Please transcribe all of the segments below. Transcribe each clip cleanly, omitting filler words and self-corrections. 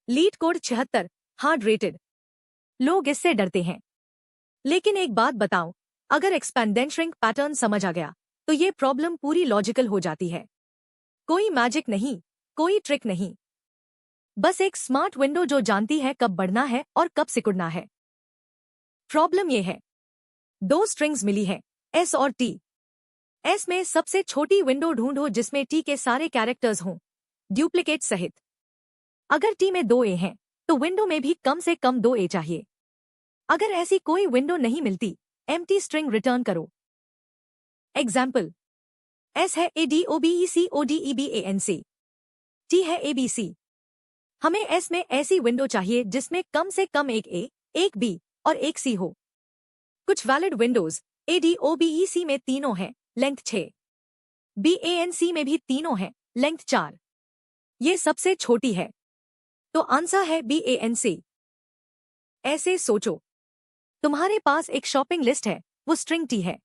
Leet code 76 hard rated. लोग इससे डरते हैं, लेकिन एक बात बताऊं, अगर एक्सपेंड देन श्रिंक पैटर्न समझ आ गया तो ये प्रॉब्लम पूरी लॉजिकल हो जाती है। कोई मैजिक नहीं, कोई ट्रिक नहीं, बस एक स्मार्ट विंडो जो जानती है कब बढ़ना है और कब सिकुड़ना है। प्रॉब्लम ये है, दो स्ट्रिंग्स मिली है, एस और टी। एस में सबसे छोटी विंडो ढूंढो जिसमें टी के सारे कैरेक्टर्स हों, ड्यूप्लीकेट सहित। अगर टी में 2 ए हैं तो विंडो में भी कम से कम 2 ए चाहिए। अगर ऐसी कोई विंडो नहीं मिलती, एम्प्टी स्ट्रिंग रिटर्न करो। एग्जाम्पल, एस है ADOBECODEBANC, टी है ABC। हमें एस में ऐसी विंडो चाहिए जिसमें कम से कम एक ए, एक बी और एक सी हो। कुछ वैलिड विंडोज ADOBEC में तीनों हैं, लेंथ 6। BANC में भी तीनों हैं, लेंथ 4। ये सबसे छोटी है, तो आंसर है BANC। ऐसे सोचो, तुम्हारे पास एक शॉपिंग लिस्ट है, वो स्ट्रिंग टी है,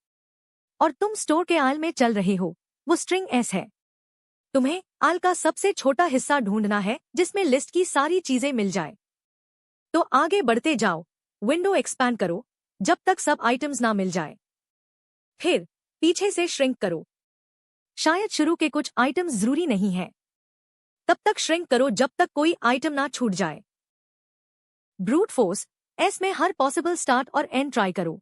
और तुम स्टोर के आल में चल रहे हो, वो स्ट्रिंग एस है। तुम्हें आल का सबसे छोटा हिस्सा ढूंढना है जिसमें लिस्ट की सारी चीजें मिल जाए। तो आगे बढ़ते जाओ, विंडो एक्सपैंड करो जब तक सब आइटम्स ना मिल जाए। फिर पीछे से श्रिंक करो। शायद शुरू के कुछ आइटम्स जरूरी नहीं है, तब तक श्रिंक करो जब तक कोई आइटम ना छूट जाए। ब्रूट फोर्स, एस में हर पॉसिबल स्टार्ट और एंड ट्राई करो।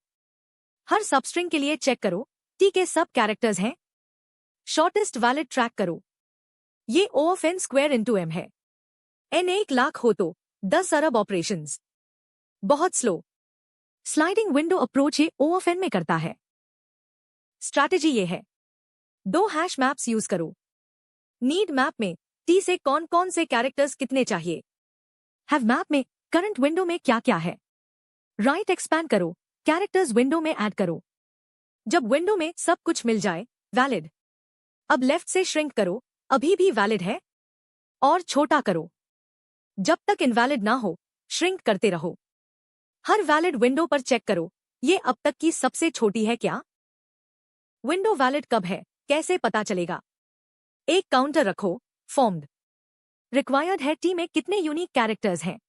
हर सबस्ट्रिंग के लिए चेक करो टी के सब कैरेक्टर्स हैं। शॉर्टेस्ट वैलिड ट्रैक करो। ये O of n square into m है। n 1 लाख हो तो 10 अरब ऑपरेशंस। बहुत स्लो स्लाइडिंग विंडो अप्रोच ये O ऑफ n में करता है। स्ट्रैटेजी ये है, 2 हैश मैप्स यूज करो। नीड मैप में टी से कौन कौन से कैरेक्टर्स कितने चाहिए। हैव मैप में करंट विंडो में क्या क्या है। राइट एक्सपैंड करो, कैरेक्टर्स विंडो में ऐड करो। जब विंडो में सब कुछ मिल जाए, वैलिड। अब लेफ्ट से श्रिंक करो, अभी भी वैलिड है, और छोटा करो। जब तक इनवैलिड ना हो, श्रिंक करते रहो। हर वैलिड विंडो पर चेक करो, ये अब तक की सबसे छोटी है क्या। विंडो वैलिड कब है, कैसे पता चलेगा। एक काउंटर रखो, फॉर्म्ड। रिक्वायर्ड है टी में कितने यूनिक कैरेक्टर्स हैं।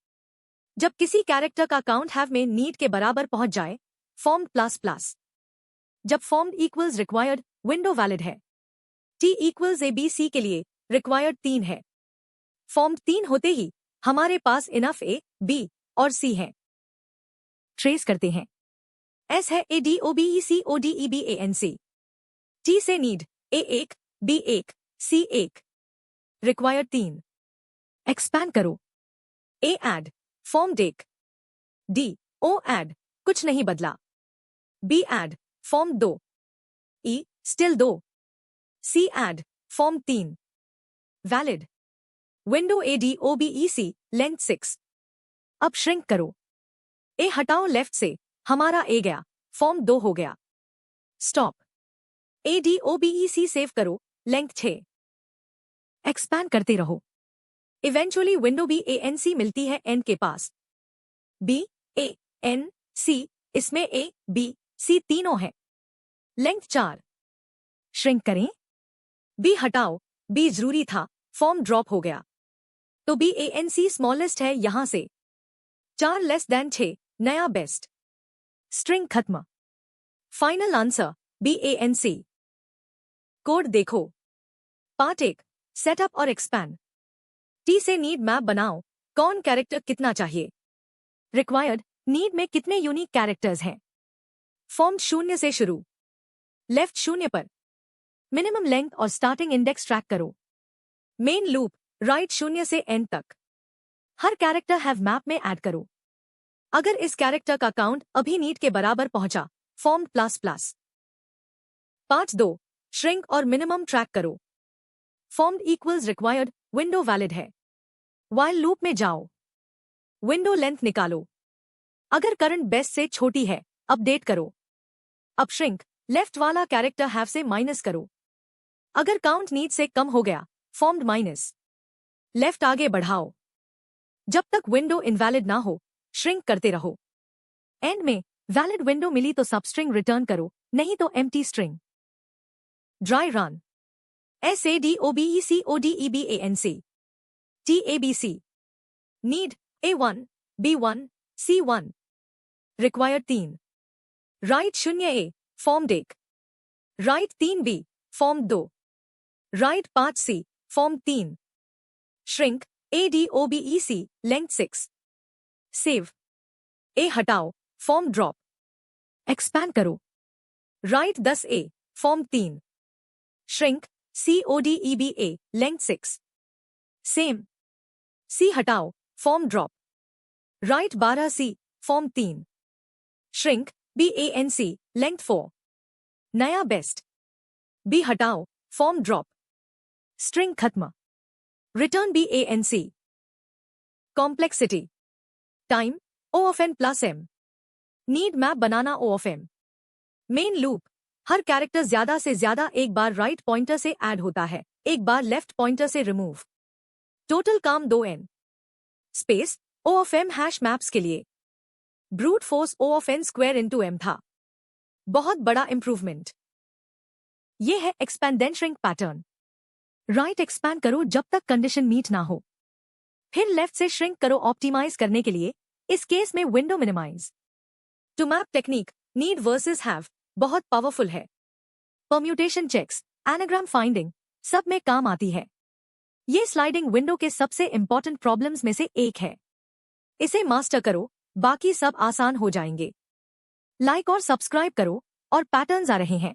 जब किसी कैरेक्टर का काउंट हैव में नीड के बराबर पहुंच जाए, फॉर्म्ड प्लस प्लस। जब formed equals required, window valid है। टी इक्वल्स ABC के लिए रिक्वायर्ड 3 है। फॉर्म्ड 3 होते ही हमारे पास इनफ A, B और C है। ट्रेस करते हैं। S है ADOBECODEBANC। T से need A1, B1, C1, required 3। Expand करो। A add, formed 1। D, O add, कुछ नहीं बदला। B add, formed 2। E, still 2। C add, formed 3। Valid. Window ADOBEC, length 6। अब श्रिंक करो। ए हटाओ लेफ्ट से, हमारा ए गया, फॉर्म 2 हो गया। स्टॉप। ADOBEC सेव करो, लेंथ 6। एक्सपैंड करते रहो। इवेंचुअली विंडो BANC मिलती है n के पास। BANC, इसमें A, B, C तीनों है। लेंथ 4। श्रिंक करें। B हटाओ, B जरूरी था, फॉर्म ड्रॉप हो गया, तो BANC स्मॉलेस्ट है यहां से। 4 लेस देन 6, नया बेस्ट। स्ट्रिंग खत्म। Final answer BANC। कोड देखो। पार्ट 1, सेटअप और एक्सपैंड। टी से नीड मैप बनाओ, कौन कैरेक्टर कितना चाहिए। रिक्वायर्ड, नीड में कितने यूनिक कैरेक्टर्स हैं। फॉर्म 0 से शुरू, लेफ्ट 0 पर। मिनिमम लेंथ और स्टार्टिंग इंडेक्स ट्रैक करो। मेन लूप, राइट 0 से एंड तक। हर कैरेक्टर हैव मैप में ऐड करो। अगर इस कैरेक्टर का काउंट अभी नीड के बराबर पहुंचा, form plus plus. Part 2, shrink और मिनिमम ट्रैक करो। Formed equals required, window valid है। व्हाइल लूप में जाओ। विंडो लेंथ निकालो। अगर करंट बेस्ट से छोटी है, अपडेट करो। अब श्रिंक, लेफ्ट वाला कैरेक्टर हैव से माइनस करो। अगर काउंट नीड से कम हो गया, फॉर्म्ड माइनस। लेफ्ट आगे बढ़ाओ। जब तक विंडो इनवैलिड ना हो, श्रिंक करते रहो। एंड में वैलिड विंडो मिली तो सबस्ट्रिंग रिटर्न करो, नहीं तो empty string. Dry run. SADOBECODEBANC, TABC। Need A1, B1, C1। Required 3। Right 0A formed 1, right 3B formed 2, right 5C formed 3। Shrink ADOBEC length 6। Save A हटाओ form drop. Expand करो right 10A form 3। Shrink CODEBA length 6। Same C हटाओ form drop. Right 12C form 3। Shrink BANC length 4। नया best B हटाओ form drop. String खत्म return BANC। Complexity time O of n plus m। Need map banana O of m। Main loop her character ज्यादा से ज्यादा एक बार write pointer से add होता है, एक बार लेफ्ट पॉइंटर से रिमूव। टोटल काम 2n। Space O of m hash maps के लिए। Brute force O of n square into m था। बहुत बड़ा इंप्रूवमेंट। ये है एक्सपेंडेंट श्रिंक पैटर्न। राइट एक्सपैंड करो जब तक कंडीशन मीट ना हो, फिर लेफ्ट से श्रिंक करो ऑप्टिमाइज करने के लिए, इस केस में window minimise. Two map technique need versus have बहुत पावरफुल है। परम्यूटेशन चेक्स, एनाग्राम फाइंडिंग सब में काम आती है। ये स्लाइडिंग विंडो के सबसे इंपॉर्टेंट प्रॉब्लम्स में से एक है। इसे मास्टर करो, बाकी सब आसान हो जाएंगे। लाइक और सब्सक्राइब करो और पैटर्न्स आ रहे हैं।